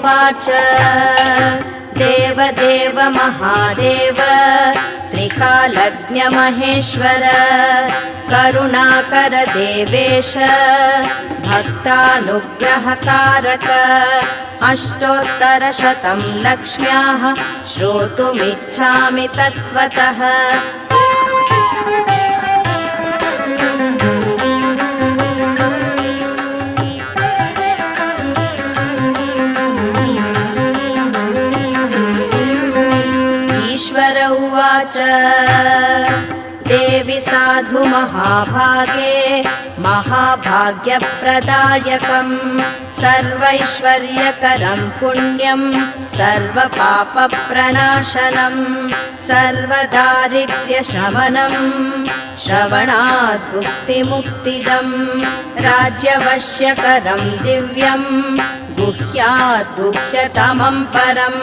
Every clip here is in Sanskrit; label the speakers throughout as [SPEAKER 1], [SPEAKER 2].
[SPEAKER 1] उवाच देवदेव महादेव त्रिकालज्ञ महेश्वर करुणाकर देवेश भक्तानुग्रहकारक अष्टोत्तरशतं लक्ष्म्याः श्रोतुमिच्छामि तत्त्वतः। ईश्वर उवाच देवि साधु महाभागे महाभाग्यप्रदायकं सर्वैश्वर्यकरं पुण्यं सर्वपापप्रणाशनं सर्वदारिद्र्यशमनं श्रवणात् भुक्तिमुक्तिदं राज्यवश्यकरं दिव्यं गुह्यात् गुह्यतमं परं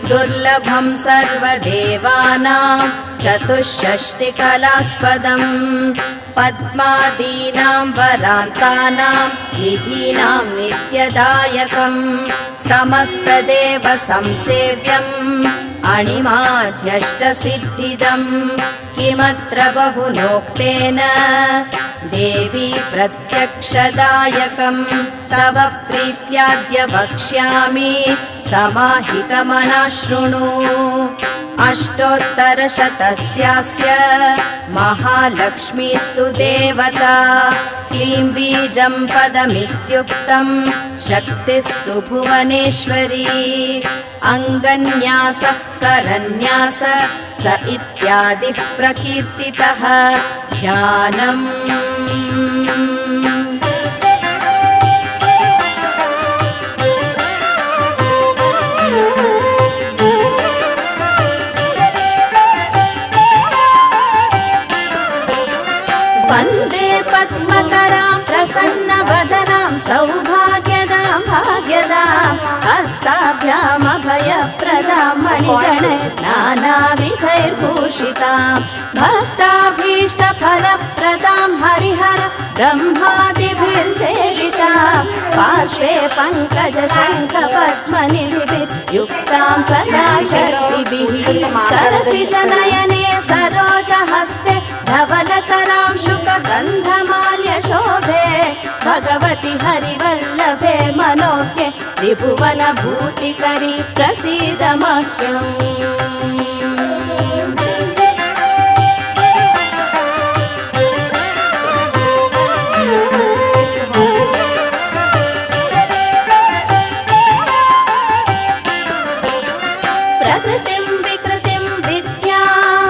[SPEAKER 1] दुर्लभं सर्वदेवानां चतुष्षष्टिकलास्पदम् पद्मादीनां वरान्तानां निधीनां नित्यदायकं समस्तदेव संसेव्यम् अणिमाध्यष्टसिद्धिदं किमत्र बहुनोक्तेन देवी प्रत्यक्षदायकं तव प्रीत्याद्य वक्ष्यामि समाहितमनः शृणु। अष्टोत्तरशतस्यास्य महालक्ष्मीस्तु देवता क्लीं बीजं पदमित्युक्तं शक्तिस्तु भुवनेश्वरी अङ्गन्यासः करन्यास स इत्यादिः प्रकीर्तितः ध्यानम्। वन्दे पद्मकरां प्रसन्नवदनां सौभाग्यदां भाग्यदां हस्ताभ्यामभयप्रदां मणिगणैः नानाविधैर्भूषितां भक्ताभीष्टफलप्रदां हरिहर ब्रह्मादिभिर्सेवितां पार्श्वे पङ्कजशङ्खपद्मनिधिभिर्युक्तां सदा शक्तिभिः सरसिजनयने सरोजहस्ते धवलतरां शुकगन्धमाल्यशोभे भगवति हरिवल्लभे मनोज्ञे त्रिभुवनभूतिकरी प्रसीद मह्यम्। प्रकृतिं विकृतिं विद्यां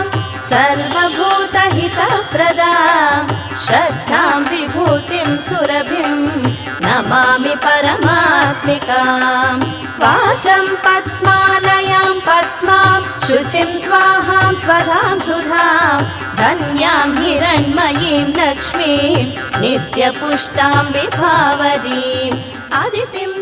[SPEAKER 1] सर्वभूतहितप्रदां श्रद्धां विभूतिं सुरभिं नमामि परमात्मिकां वाचं पद्मालयां पद्मां शुचिं स्वाहां स्वधां सुधां धन्यां हिरण्मयीं लक्ष्मीं नित्यपुष्टां विभावरीम् आदितिं